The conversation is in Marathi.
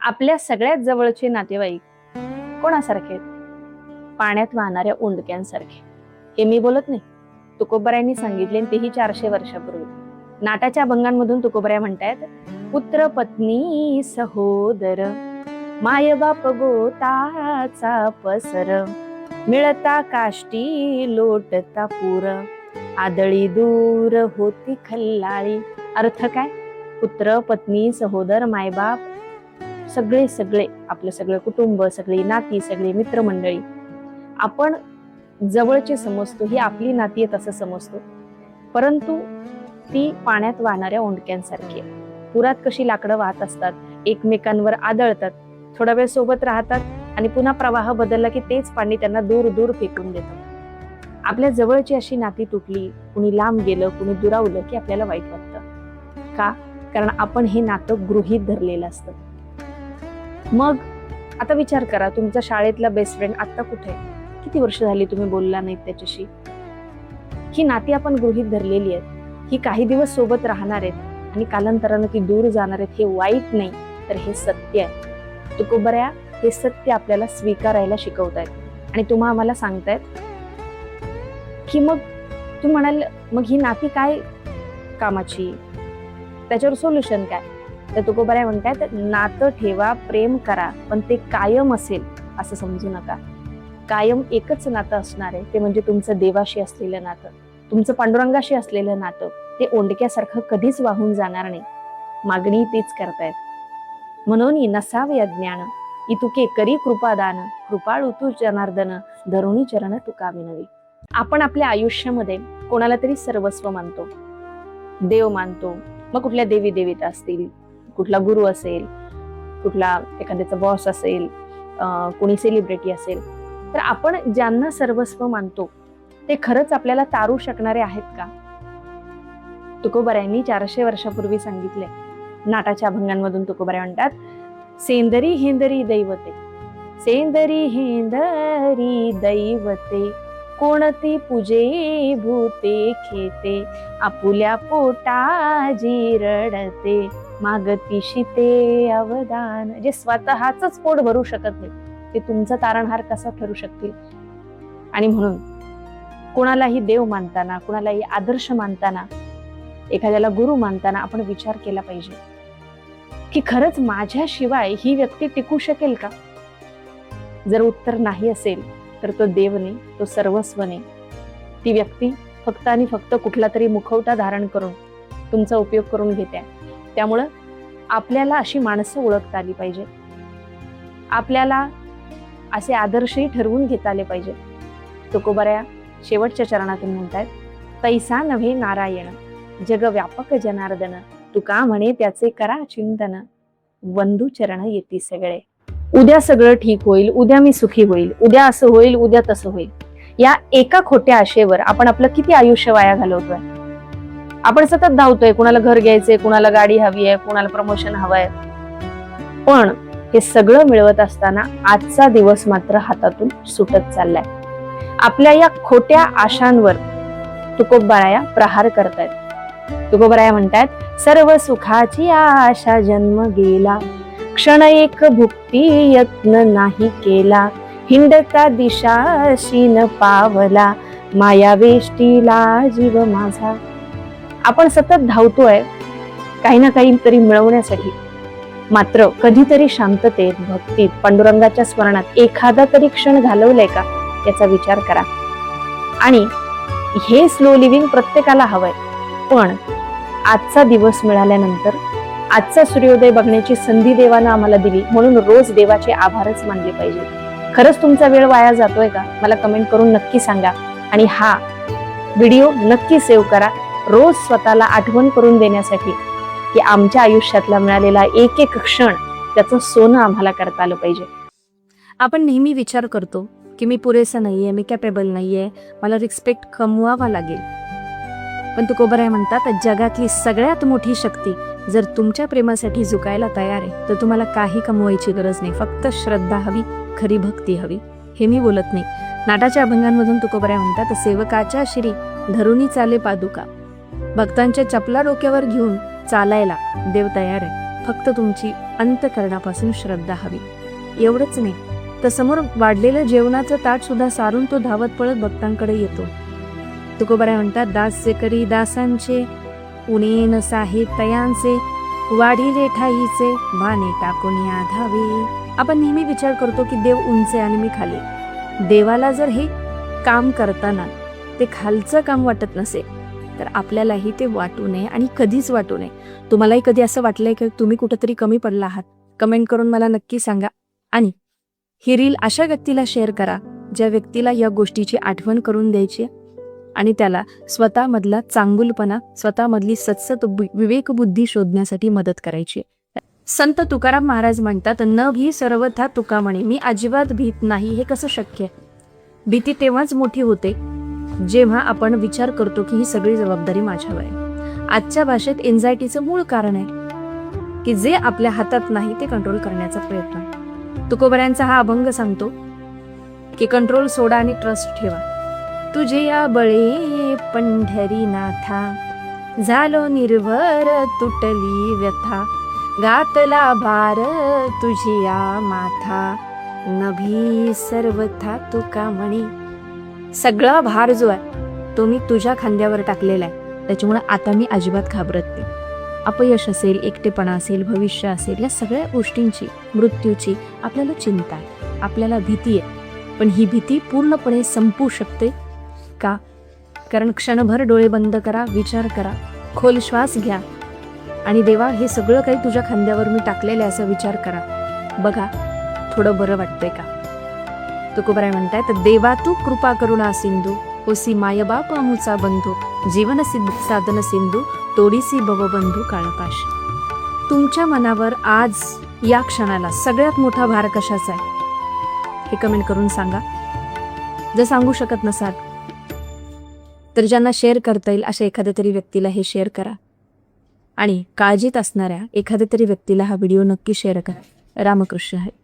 आपल्या सगळ्यात जवळचे नातेवाईक कोणासारखे आहेत? पाण्यात वाहणाऱ्या ओंडक्यांसारखे. हे मी बोलत नाही, तुकोबरायांनी सांगितले, तेही 400 वर्षापूर्वी. नाटाच्या अभंगांमधून तुकोबराया म्हणतायत, पुत्र पत्नी सहोदर, माय बाप गोताचा पसर, मिळता काष्टी लोटता पूर, आदळी दूर होती खल्लाळी. अर्थ काय? पुत्र पत्नी सहोदर मायबाप सगळे सगळे आपलं सगळं कुटुंब, सगळी नाती, सगळी मित्रमंडळी आपण जवळचे समजतो, ही आपली नाती आहेत असं समजतो, परंतु ती पाण्यात वाहणाऱ्या ओंडक्यांसारखी आहे. पुरात कशी लाकडं वाहत असतात, एकमेकांवर आदळतात, थोडा वेळ सोबत राहतात आणि पुन्हा प्रवाह बदलला की तेच पाणी त्यांना दूर दूर फेकून देतात. आपल्या जवळची अशी नाती तुटली, कुणी लांब गेलं, कुणी दुरावलं की आपल्याला वाईट वाटतं. का? कारण आपण हे नातं गृहीत धरलेलं असतं. मग आता विचार करा, तुमचा शाळेतला बेस्ट फ्रेंड आता कुठे आहे? किती वर्ष झाली तुम्ही बोलला नाहीत त्याच्याशी? ही नाती आपण गृहीत धरलेली आहेत. ही काही दिवस सोबत राहणार आहेत आणि कालांतरानं ती दूर जाणार आहेत. हे वाईट नाही, तर हे सत्य आहे. तुकोबराया हे सत्य आपल्याला स्वीकारायला शिकवतायत आणि तुम्हा आम्हाला सांगतायत की मग तू म्हणाल, मग ही नाती काय कामाची, त्याच्यावर सोल्युशन काय? तर तुकोबराया म्हणतात, नातं ठेवा, प्रेम करा, पण ते कायम असेल असं समजू नका. कायम एकच नातं असणार आहे, ते म्हणजे तुमचं देवाशी असलेलं नातं, तुमचं पांडुरंगाशी असलेलं नातं. ते ओंडक्यासारखं कधीच वाहून जाणार नाही. मागणी तीच करतायत. म्हणून नसावे अज्ञान, इतुके करी कृपादान, कृपाळू तू जनार्दन, धरुणी चरण तुका विनवी. आपण आपल्या आयुष्यामध्ये कोणाला तरी सर्वस्व मानतो, देव मानतो. मग कुठल्या देवी देवता असतील, कुठला गुरु असेल, कुठला एखाद्याचा बॉस असेल, कोणी सेलिब्रिटी असेल, तर आपण ज्यांना सर्वस्व मानतो ते खरंच आपल्याला तारू शकणारे आहेत का? तुकोबरायांनी 400 वर्षापूर्वी सांगितले. नाटाच्या अभंगांमधून तुकोबराया म्हणतात, सेंदरी हेंदरी दैवते, सेंदरी हेंदरी दैवते, कोणती पूजे भूते खेते, आपुल्या पोटा जी रडते, मागती शिते अवदान. जे स्वतःच पोट भरू शकत नाही ते तुमचा तारणहार कसा ठरू शकतील? आणि म्हणून कोणालाही देव मानताना, कोणालाही आदर्श मानताना, एखाद्याला गुरु मानताना आपण विचार केला पाहिजे की खरंच माझ्याशिवाय ही व्यक्ती टिकू शकेल का? जर उत्तर नाही असेल तर तो देव नाही, तो सर्वस्व नाही. ती व्यक्ती फक्त आणि फक्त कुठला तरी मुखवटा धारण करून तुमचा उपयोग करून घेते. त्यामुळं आपल्याला अशी माणसं ओळखता आली पाहिजे, आपल्याला असे आदर्शही ठरवून घेता आले पाहिजे. तुकोबराया शेवटच्या चरणातून म्हणतात, पैसा नव्हे नारायण, जग व्यापक जनार्दन, तुका म्हणे त्याचे करा चिंतन, वंदू चरण येती सगळे. उद्या सगळं ठीक होईल, उद्या मी सुखी होईल, उद्या असं होईल, उद्या तसं होईल, या एका खोट्या आशेवर आपण आपलं किती आयुष्य वाया घालवतोय. आपण सतत धावतोय, कुणाला घर घ्यायचंय, कुणाला गाडी हवी आहे, कुणाला प्रमोशन हवंय, पण हे सगळं मिळवत असताना आजचा दिवस मात्र हातातून सुटत चाललाय. आपल्या या खोट्या आशांवर तुकोबराया प्रहार करतायत. तुकोबराया म्हणतात, सर्व सुखाची आशा जन्म गेला, क्षण एक भुक्ती यत्न नाही केला, हिंडता दिशाशी न पावला, माया वेष्टीला जीव माझा. आपण सतत धावतोय काही ना काही तरी मिळवण्यासाठी, मात्र कधीतरी शांततेत, भक्तीत, पांडुरंगाच्या स्मरणात एखादा तरी क्षण घालवलाय का याचा विचार करा. आणि हे स्लो लिव्हिंग प्रत्येकाला हवंय, पण आजचा दिवस मिळाल्यानंतर आजचा सूर्योदय बघण्याची संधी देवानं आम्हाला दिली, म्हणून रोज देवाचे आभारच मानले पाहिजे. खरंच तुमचा वेळ वाया जातोय का? मला कमेंट करून नक्की सांगा. आणि हा व्हिडिओ नक्की सेव्ह करा, रोज स्वतःला आठवण करून देण्यासाठी की आमच्या आयुष्यातला मिळालेला एक एक क्षण त्याचं सोनं आम्हाला करता आलं पाहिजे. आपण नेहमी विचार करतो की मी पुरेसा नाहीये, मी कॅपेबल नाहीये, मला रिस्पेक्ट कमवावा लागेल. पण तुकोबराया म्हणतात, जगातली सगळ्यात मोठी शक्ती जर तुमच्या प्रेमासाठी झुकायला तयार आहे तर तुम्हाला काही कमवायची गरज नाही, फक्त श्रद्धा हवी, खरी भक्ती हवी. हे मी बोलत नाही. नाटाच्या अभंगांमधून तुकोबराया म्हणतात, सेवकाच्या शिरी धरुणी चाले पादुका, भक्तांच्या चपला डोक्यावर घेऊन चालायला देव तयार आहे. फक्त तुमची अंतःकरणापासून श्रद्धा हवी. एवढंच नाही तर समोर वाढलेलं जेवणाचं ताट सुद्धा सारून तो धावत पळत भक्तांकडे येतो. तुकोबाराय म्हणतात, दास्य करी दासांचे, उणे न साहे तयांचे, वाढिले ठाईचे, भाने टाकून या धावे. आपण नेहमी विचार करतो की देव उंच आणि मी खाली. देवाला जर हे काम करताना ते खालचं काम वाटत नसेल तर आपल्यालाही ते वाटू नये आणि कधीच वाटू नये. तुम्हालाही कधी असं वाटलंय की तुम्ही कुठेतरी कमी पडला आहात? कमेंट करून मला नक्की सांगा. आणि ही रील अशा व्यक्तीला शेअर करा ज्या व्यक्तीला या गोष्टीची आठवण करून द्यायची आणि त्याला स्वतःमधला चांगुलपणा, स्वतःमधली सत्सत विवेकबुद्धी शोधण्यासाठी मदत करायची. संत तुकाराम महाराज म्हणतात, न भी सर्वथा तुका म्हणे, मी अजिबात भीत नाही. हे कसं शक्य आहे? भीती तेव्हाच मोठी होते जेव्हा आपण विचार करतो की ही सगळी जबाबदारी माझ्यावर आहे. आजच्या भाषेत एन्झायटीचं मूळ कारण आहे की जे आपल्या हातात नाही ते कंट्रोल करण्याचा प्रयत्न. तुकोबऱ्यांचा हा अभंग सांगतो की कंट्रोल सोडा आणि ट्रस्ट ठेवा. तुझे या बळे पंढरीनाथा, झालो निर्भर तुटली व्यथा, घातला भार तुझी या माथा, नभी सर्वथा तुका म्हणे. सगळा भार जो आहे तो मी तुझ्या खांद्यावर टाकलेला आहे, त्याच्यामुळे आता मी अजिबात घाबरत नाही. अपयश असेल, एकटेपणा असेल, भविष्य असेल, या सगळ्या गोष्टींची, मृत्यूची आपल्याला चिंता आहे, आपल्याला भीती आहे. पण ही भीती पूर्णपणे संपू शकते का? कारण क्षणभर डोळे बंद करा, विचार करा, खोल श्वास घ्या आणि देवा हे सगळं काही तुझ्या खांद्यावर मी टाकलेलं आहे असा विचार करा. बघा थोडं बरं वाटतंय का? तुकोबाराय म्हणतायत, देवा तू कृपा करुणा सिंधू, होसी मायबाप आमुचा बंधू, जीवन सिद्ध साधन सिंधू, तोडीसी भवबंधू काळपाश. तुमच्या मनावर आज या क्षणाला सगळ्यात मोठा भार कशाचा आहे हे कमेंट करून सांगा. जर सांगू शकत नसाल तर ज्यांना शेअर करता येईल अशा एखाद्या तरी व्यक्तीला हे शेअर करा आणि काळजीत असणाऱ्या एखाद्या तरी व्यक्तीला हा व्हिडिओ नक्की शेअर करा. रामकृष्ण हरी.